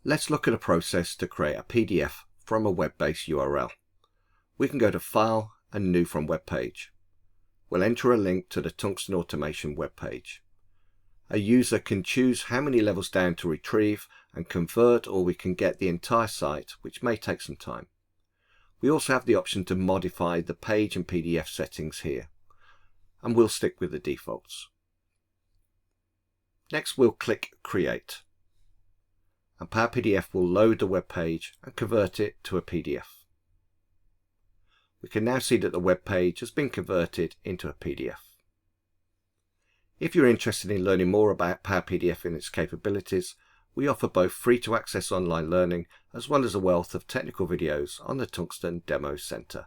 Let's look at a process to create a PDF from a web-based URL. We can go to File and New from Web Page. We'll enter a link to the Tungsten Automation web page. A user can choose how many levels down to retrieve and convert, or we can get the entire site, which may take some time. We also have the option to modify the page and PDF settings here, and we'll stick with the defaults. Next we'll click Create, and Power PDF will load the web page and convert it to a PDF. We can now see that the web page has been converted into a PDF. If you're interested in learning more about Power PDF and its capabilities, we offer both free to access online learning as well as a wealth of technical videos on the Tungsten Demo Center.